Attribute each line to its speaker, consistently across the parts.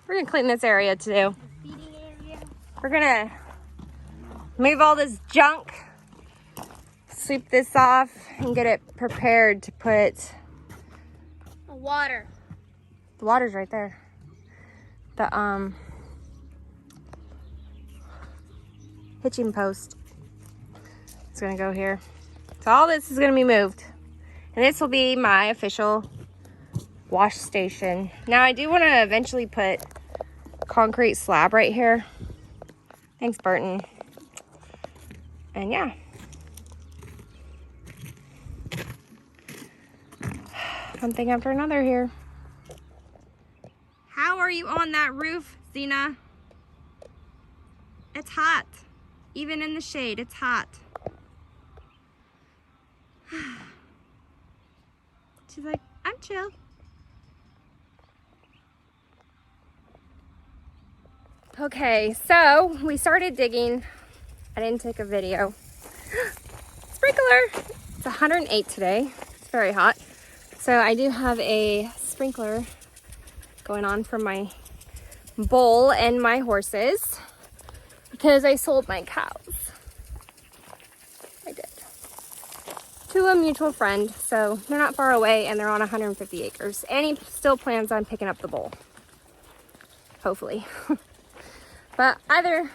Speaker 1: We're gonna clean this area too. We're gonna move all this junk, sweep this off, and get it prepared to put
Speaker 2: water.
Speaker 1: The water's right there. The hitching post. It's gonna go here. So all this is gonna be moved. And this will be my official wash station. Now I do wanna eventually put concrete slab right here. Thanks, Burton. And yeah. One thing after another here. How are you on that roof, Zena? It's hot. Even in the shade, it's hot. She's like, I'm chill. Okay, so we started digging. I didn't take a video. Sprinkler! It's 108 today. It's very hot. So I do have a sprinkler going on for my bowl and my horses because I sold my cows. I did. To a mutual friend, so they're not far away and they're on 150 acres. And he still plans on picking up the bowl. Hopefully. But other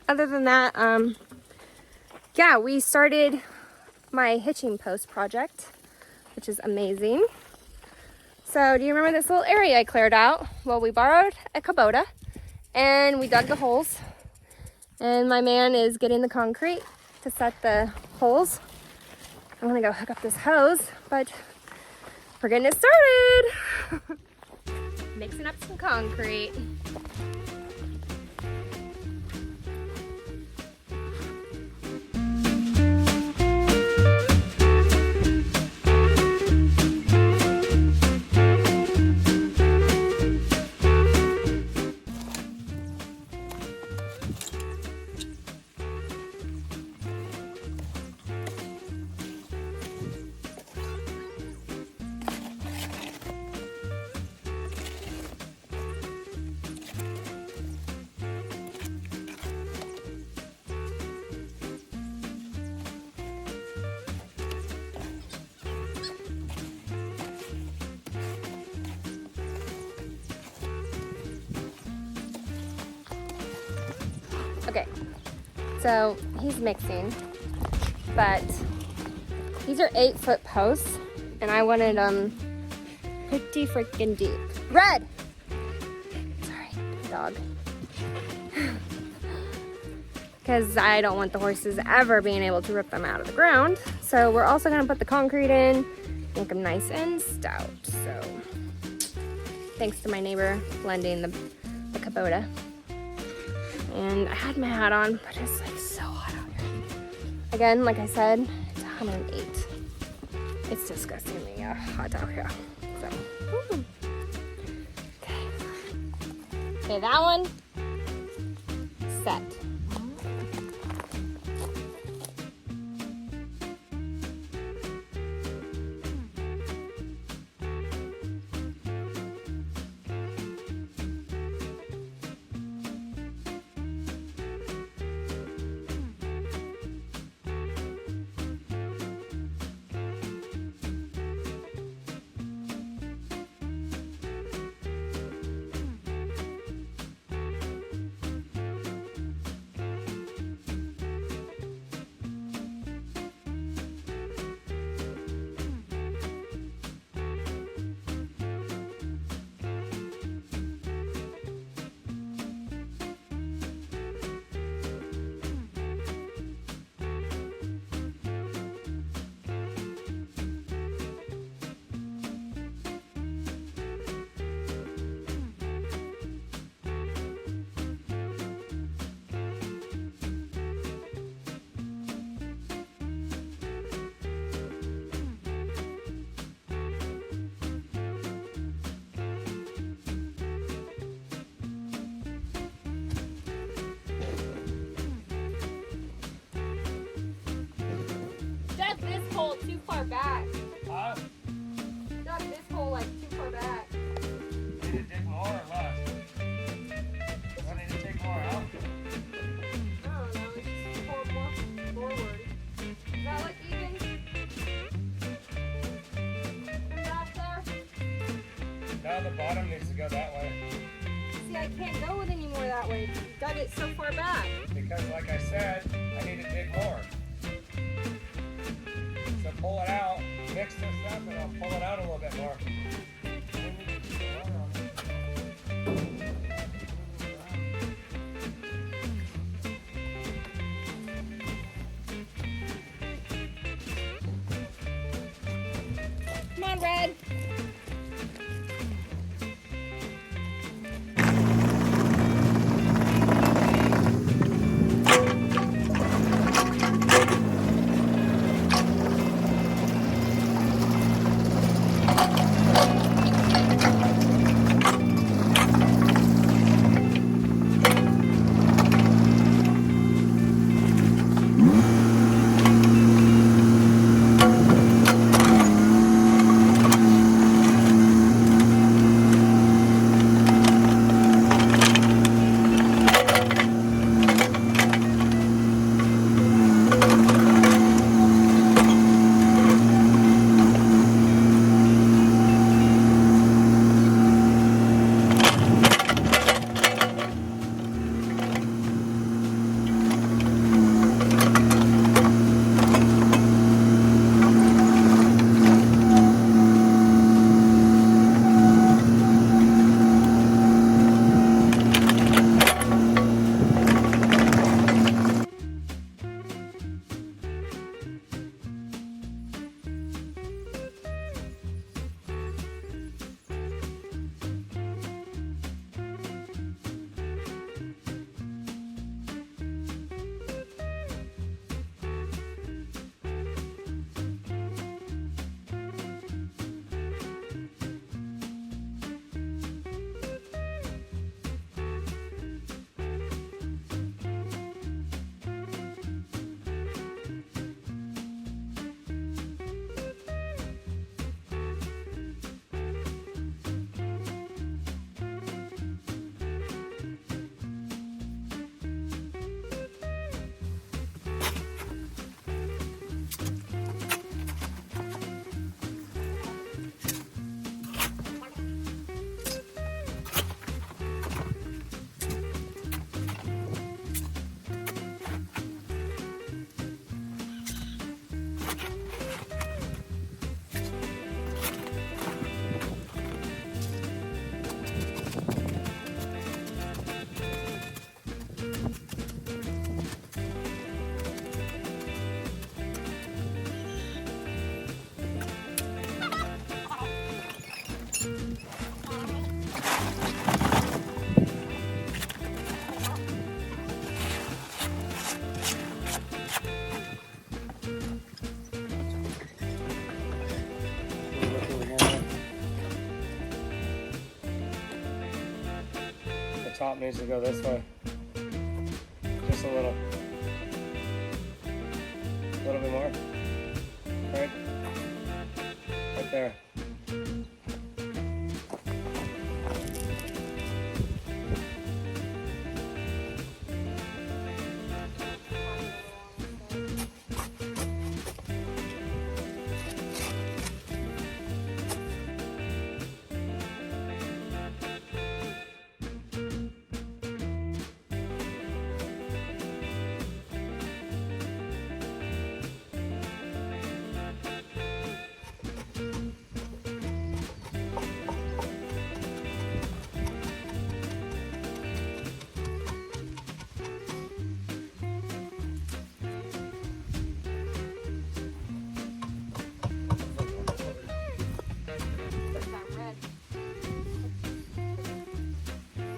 Speaker 1: than that, yeah, we started my hitching post project, which is amazing. So do you remember this little area I cleared out? Well, we borrowed a Kubota and we dug the holes. And my man is getting the concrete to set the holes. I'm gonna go hook up this hose, but we're getting it started. Mixing up some concrete. Okay, so he's mixing, but these are 8-foot posts, and I wanted them pretty freaking deep. Red! Sorry, dog. Because I don't want the horses ever being able to rip them out of the ground. So we're also gonna put the concrete in, make them nice and stout. So thanks to my neighbor lending the Kubota. And I had my hat on, but it's like so hot out here. Again, like I said, it's 108. It's disgustingly hot out here. So, okay, that one set. Too far back.
Speaker 3: Huh?
Speaker 1: Dug this hole like too far back.
Speaker 3: Did it dig more or less? Now the bottom needs to go that way.
Speaker 1: See, I can't go it anymore that way. You dug it so far back.
Speaker 3: Because like I said, I need to dig more. So pull it out, mix this up, and I'll pull it out a little bit more.
Speaker 1: Come on, Red.
Speaker 3: Top needs to go this way. Just a little. A little bit more. Right? Right there.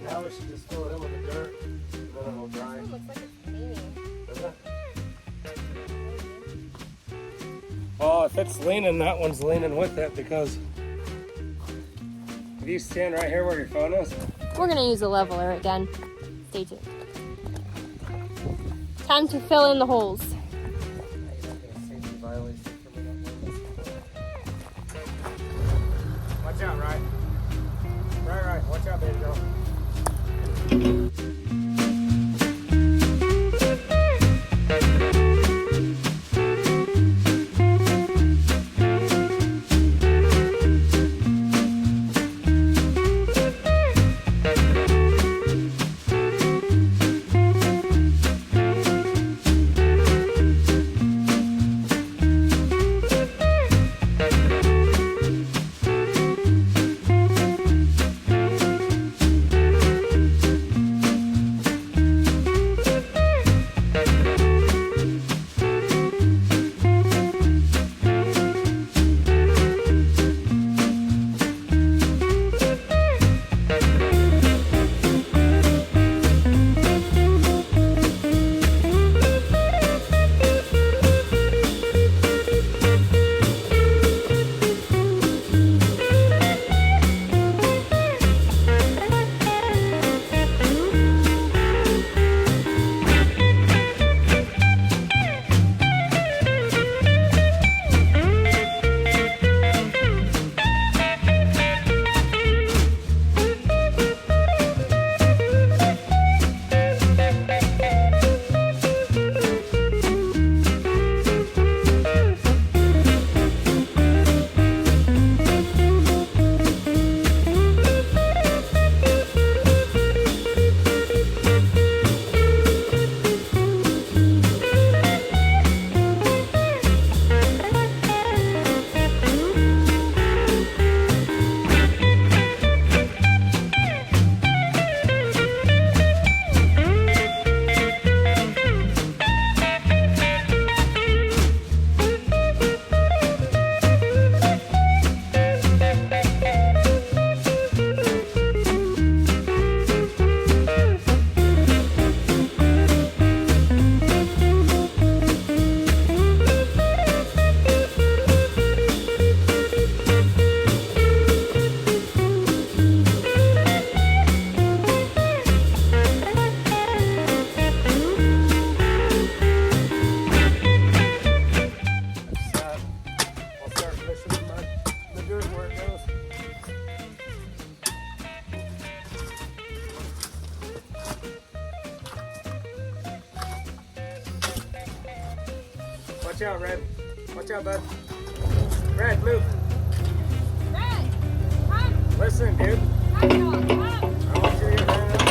Speaker 3: Now we should just fill it in with the dirt, and then it will dry.
Speaker 1: It looks like it's leaning.
Speaker 3: Doesn't it? Well, if it's leaning, that one's leaning with it because if you stand right here where your phone is,
Speaker 1: We're gonna use a leveler again. Stay tuned. Time to fill in the holes.
Speaker 3: watch out, right? Right, watch out, baby girl. Watch out, Red. Watch out, bud. Red, move.
Speaker 1: Red, come.
Speaker 3: Listen, dude.
Speaker 1: Come, dog, come.
Speaker 3: I want you to get ran out.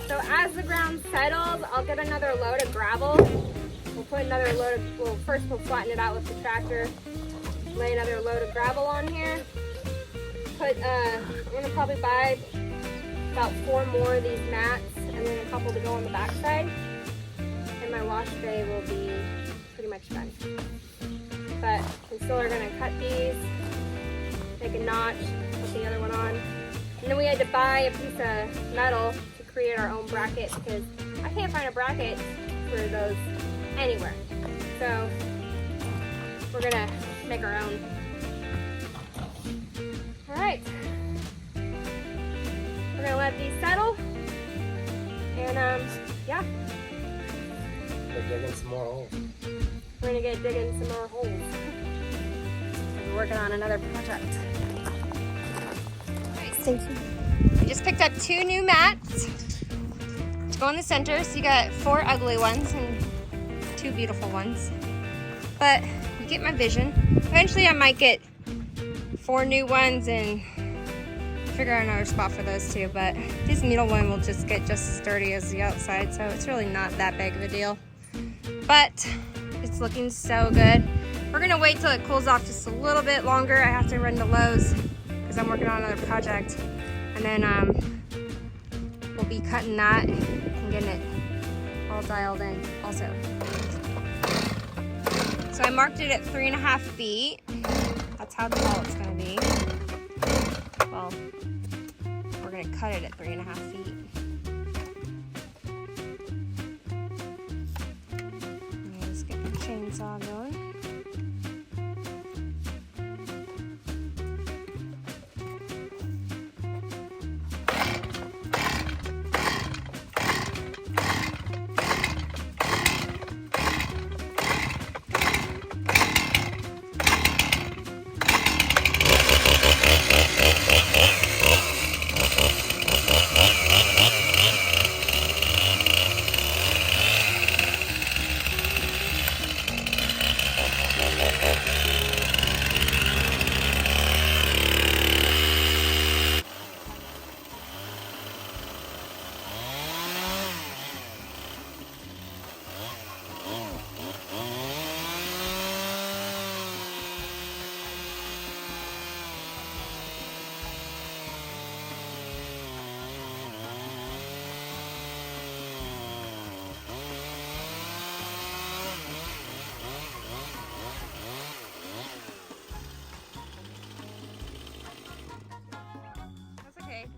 Speaker 1: So as the ground settles, I'll get another load of gravel. We'll put another load of, well, first we'll flatten it out with the tractor. Lay another load of gravel on here. I'm gonna probably buy about 4 more of these mats and then a couple to go on the back side. And my wash bay will be pretty much done. But we still are gonna cut these, make a notch, put the other one on. And then we had to buy a piece of metal to create our own bracket because I can't find a bracket for those anywhere. So we're gonna make our own. All right, we're gonna let these settle, and yeah.
Speaker 3: We're digging some more holes.
Speaker 1: We're gonna get digging some more holes. We're working on another project. Thank you. I just picked up 2 new mats to go in the center. So you got 4 ugly ones and 2 beautiful ones. But you get my vision. Eventually I might get 4 new ones and figure out another spot for those 2. But this middle one will just get just as dirty as the outside. So it's really not that big of a deal. But it's looking so good. We're gonna wait till it cools off just a little bit longer. I have to run to Lowe's because I'm working on another project, and then we'll be cutting that and getting it all dialed in also. So I marked it at 3.5 feet. That's how tall it's gonna be. Well, we're gonna cut it at 3.5 feet. chainsaw going.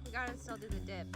Speaker 1: We gotta still do the dip.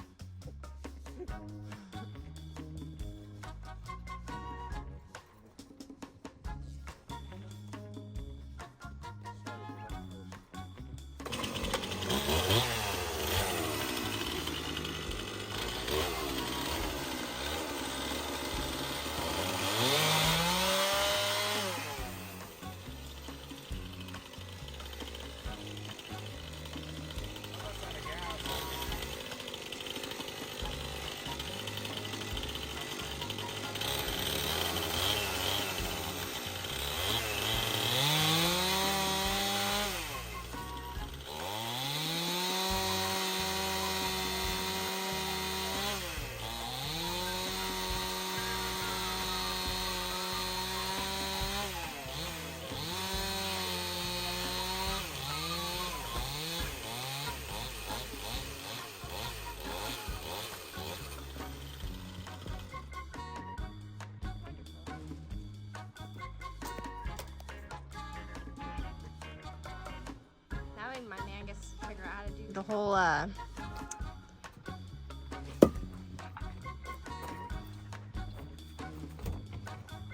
Speaker 1: My man gets to figure out how to do the whole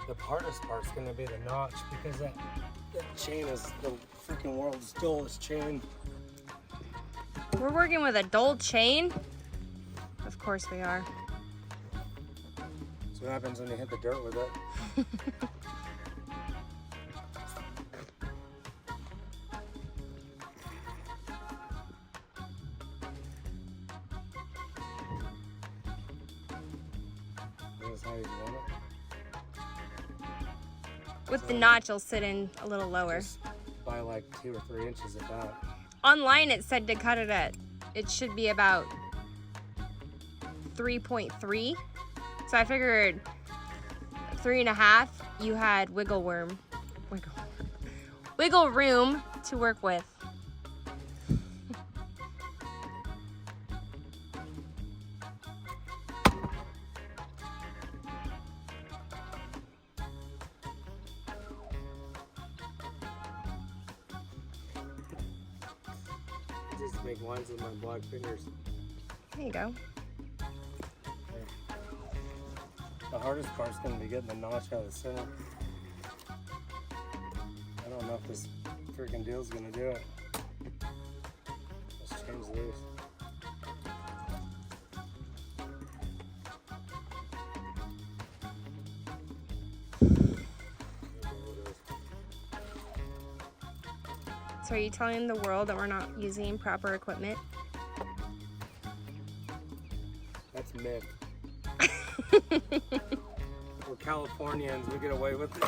Speaker 3: The hardest part's gonna be the notch because that chain is the freaking world's dullest chain.
Speaker 1: We're working with a dull chain? Of course we are.
Speaker 3: That's what happens when you hit the dirt with it. How you want it?
Speaker 1: With the notch, it'll sit in a little lower.
Speaker 3: Just by like 2 or 3 inches at that.
Speaker 1: Online, it said to cut it at, it should be about 3.3. So I figured 3.5, you had wiggle room to work with.
Speaker 3: Just make lines with my black fingers.
Speaker 1: There you go.
Speaker 3: The hardest part's going to be getting the notch out of the center. I don't know if this freaking deal's going to do it. Let's change loose.
Speaker 1: So are you telling the world that we're not using proper equipment?
Speaker 3: That's myth. We're Californians, we get away with it.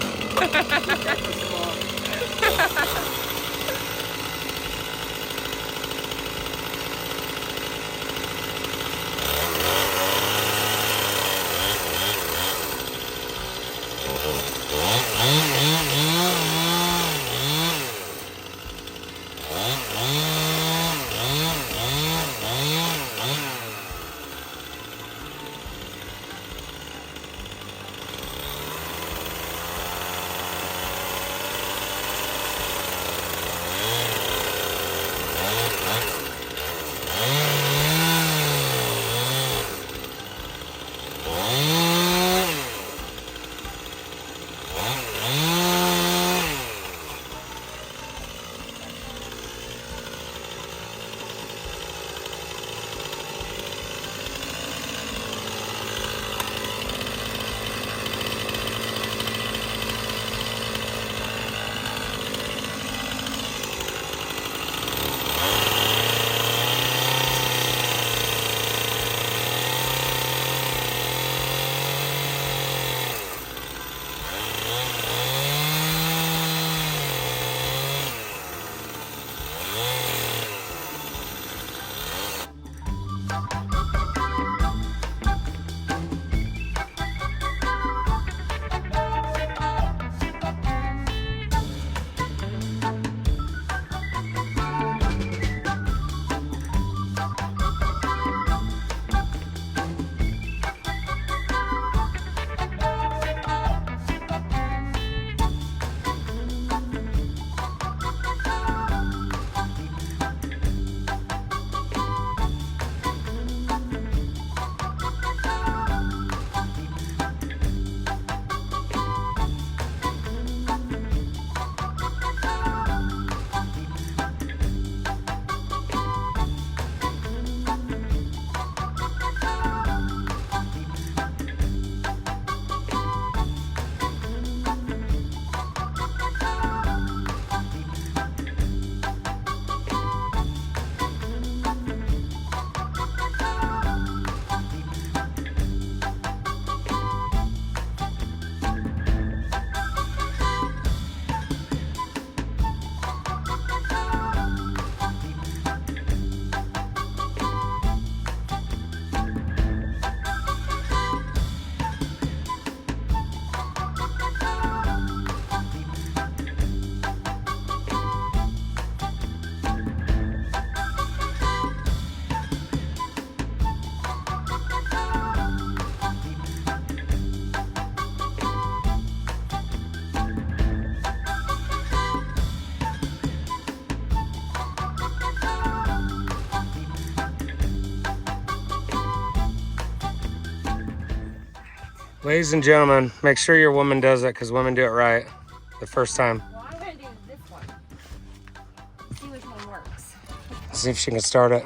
Speaker 3: Ladies and gentlemen, make sure your woman does it because women do it right the first time.
Speaker 1: Well, I'm gonna do this one. See which one works.
Speaker 3: See if she can start it.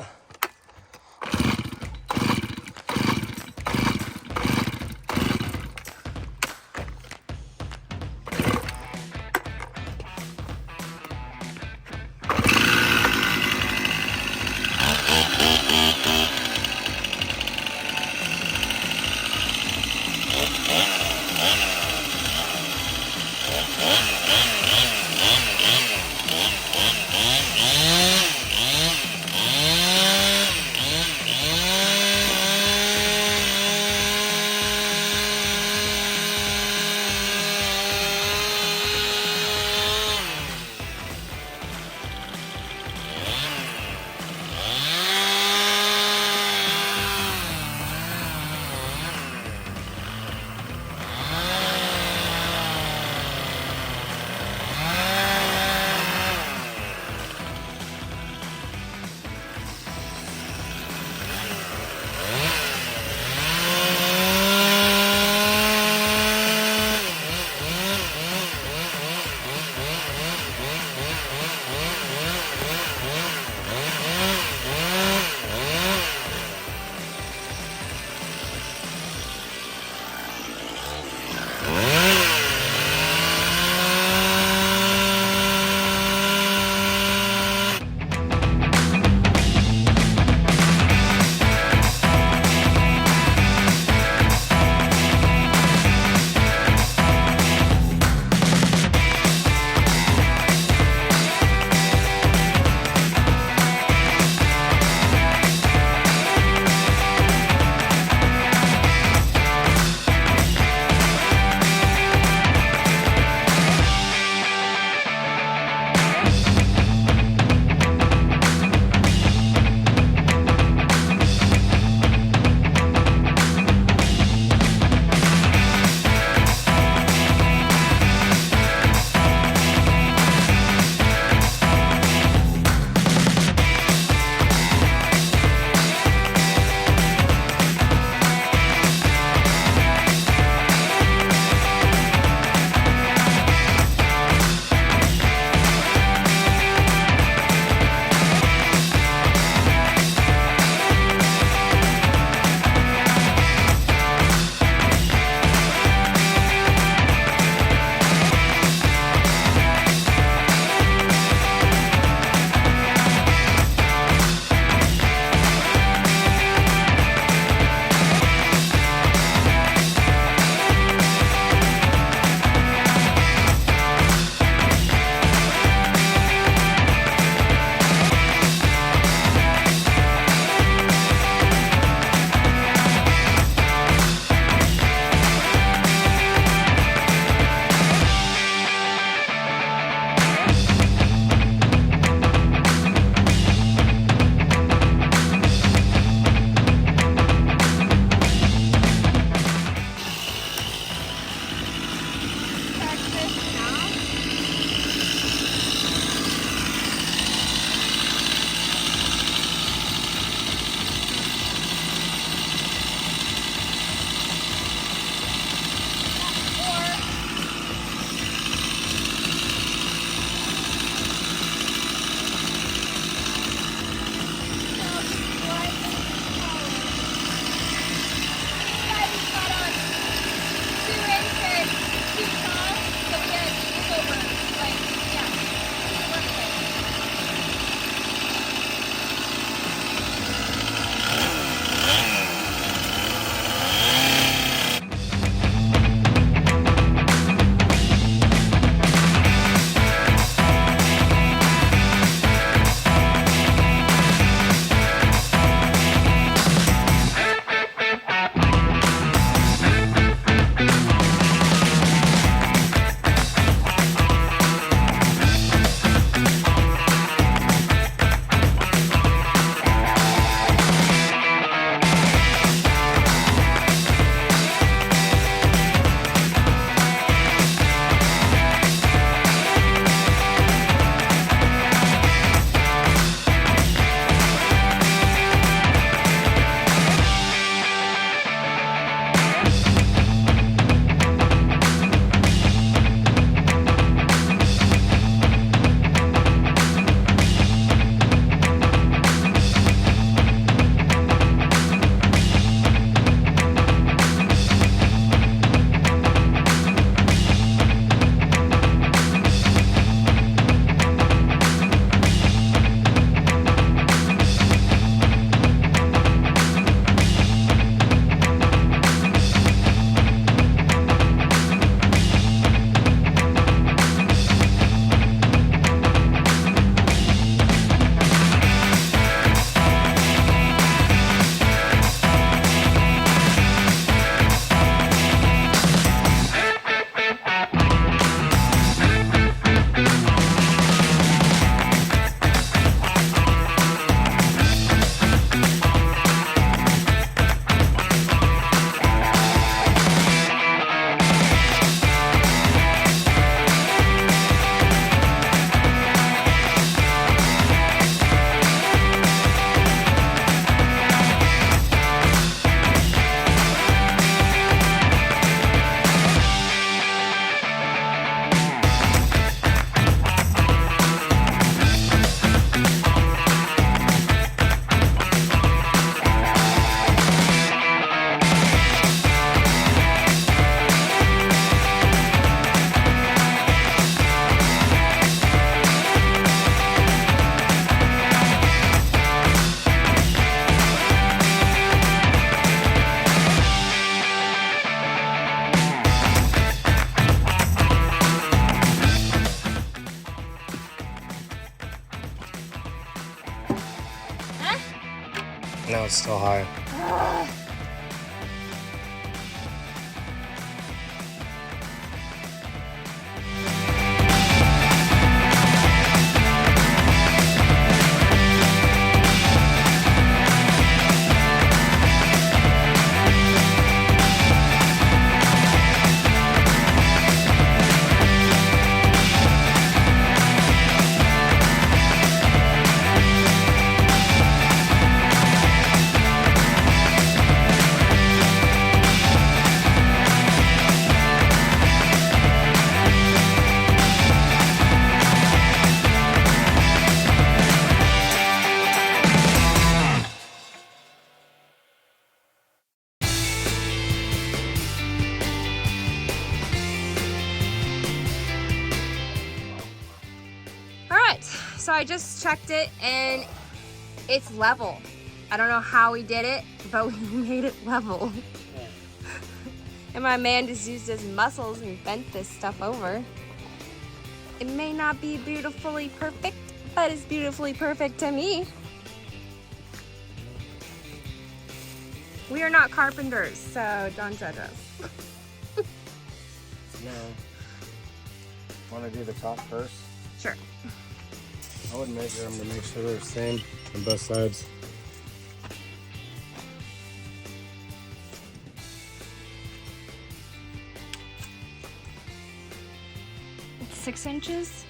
Speaker 3: Now it's still high.
Speaker 1: So I just checked it and it's level. I don't know how we did it, but we made it level. And my man just used his muscles and bent this stuff over. It may not be beautifully perfect, but it's beautifully perfect to me. We are not carpenters, so don't judge us.
Speaker 3: No. Want to do the top first?
Speaker 1: Sure.
Speaker 3: I would measure them to make sure they're the same on both sides.
Speaker 1: It's 6 inches.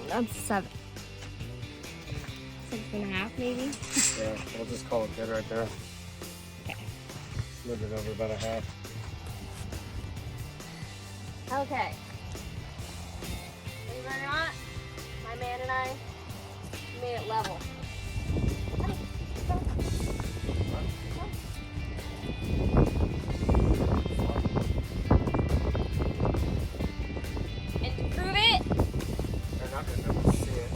Speaker 1: That's 7. 6.5 maybe?
Speaker 3: Yeah, we'll just call it good right there.
Speaker 1: Okay.
Speaker 3: Move it over about a half.
Speaker 1: Okay. Believe it or not, my man and I made it level. And to prove it,
Speaker 3: They're not going to be able to see it.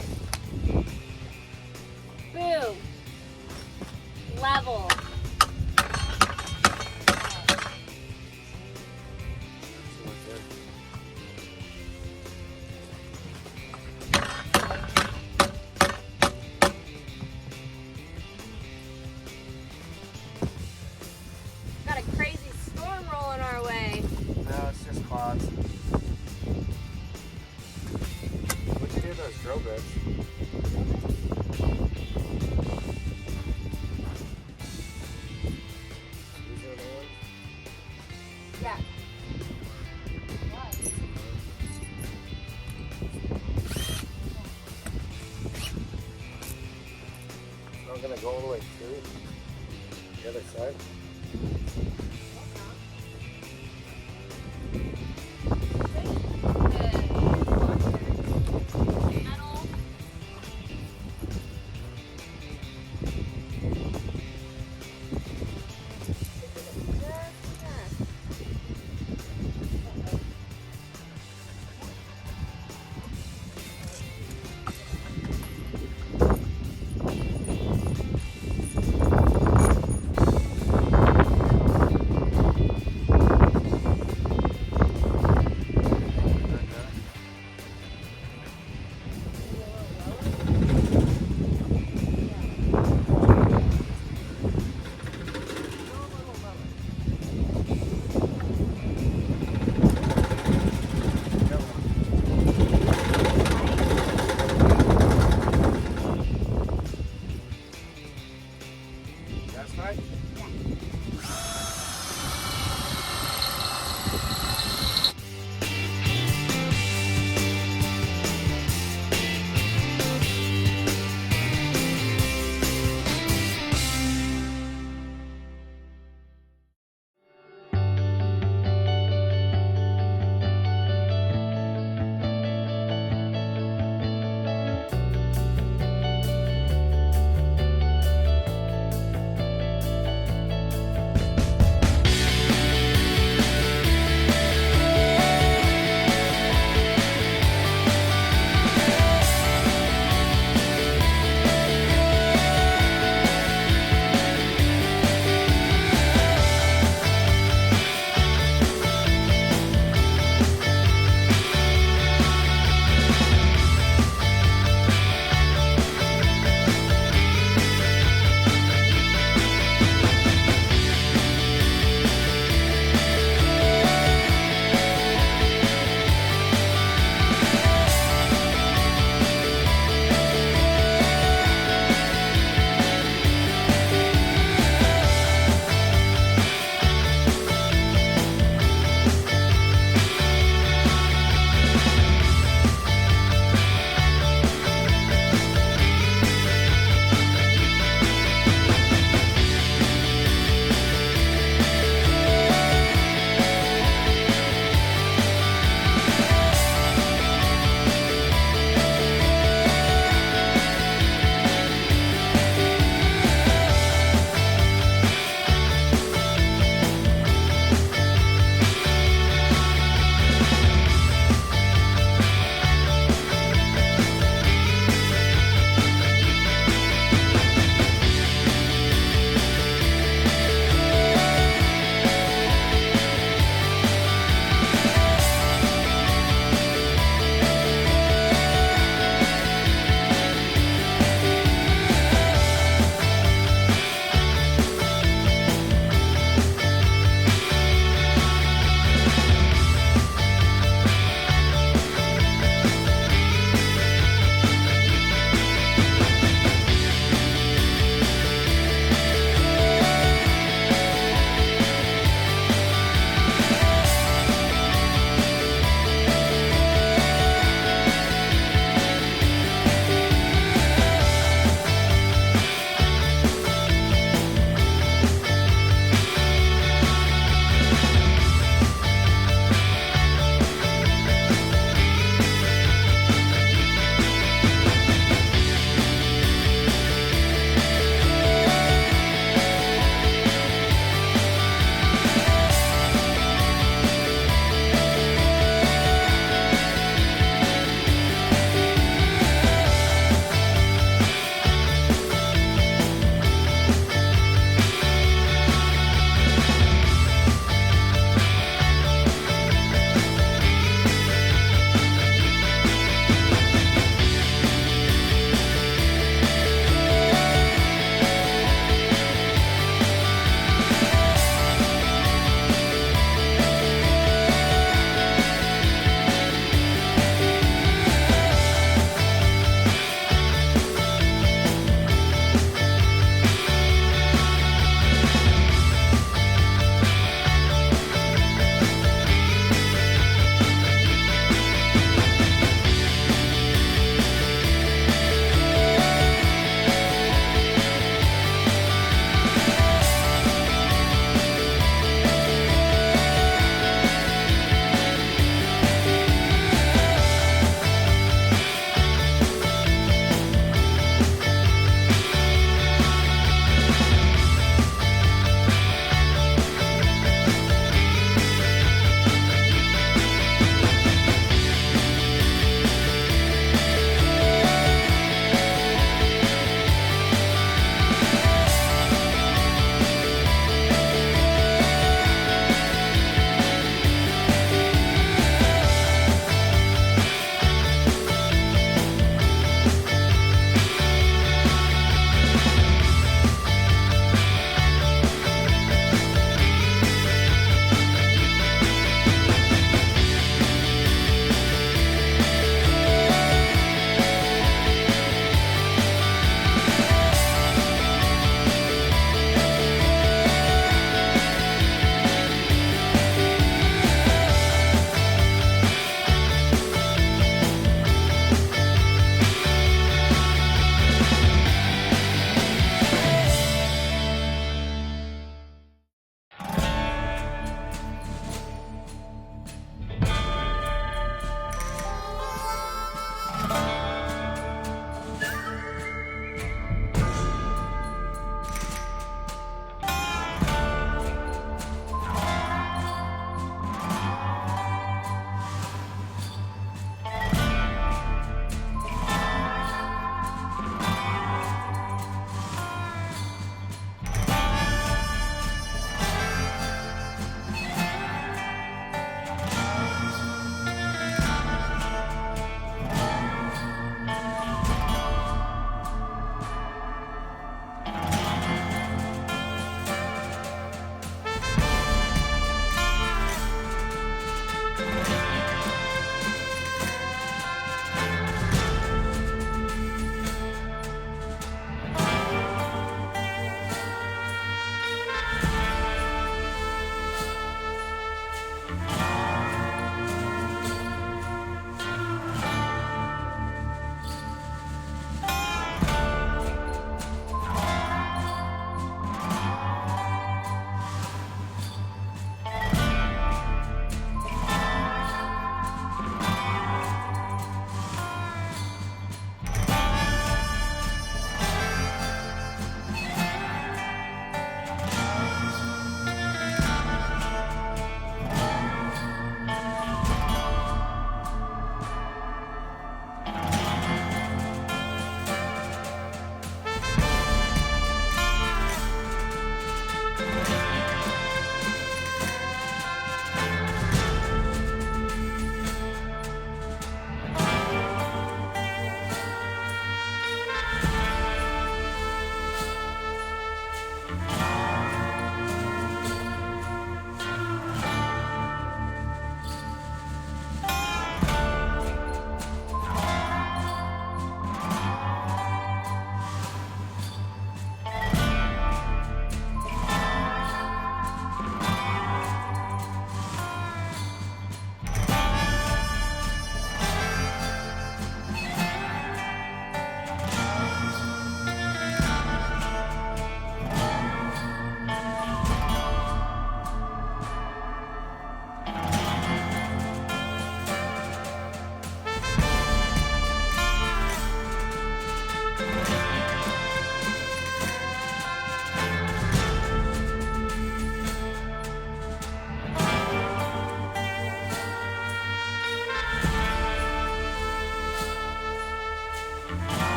Speaker 1: boom, level. Got a crazy storm rolling our way.
Speaker 3: No, it's just clouds. What'd you do with those drill bits? These are the ones?
Speaker 1: Yeah.
Speaker 3: I'm gonna go all the way through the other side.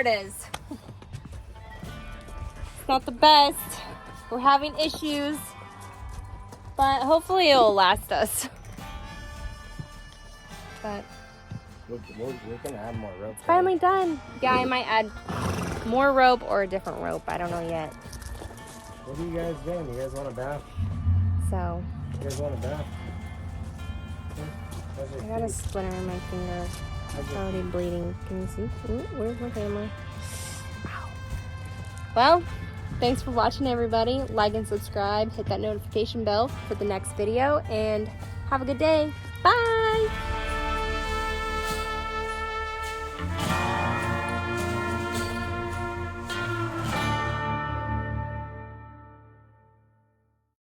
Speaker 1: it is. It's not the best. We're having issues, but hopefully it'll last us. But
Speaker 3: We're gonna add more rope.
Speaker 1: finally done. Yeah, I might add more rope or a different rope. I don't know yet.
Speaker 3: What are you guys doing? You guys want a bath?
Speaker 1: So
Speaker 3: You guys want a bath?
Speaker 1: I got a splinter in my finger. It's already bleeding. Can you see? Ooh, where's my camera? Ow. Well, thanks for watching, everybody. Like and subscribe. Hit that notification bell for the next video. And have a good day. Bye!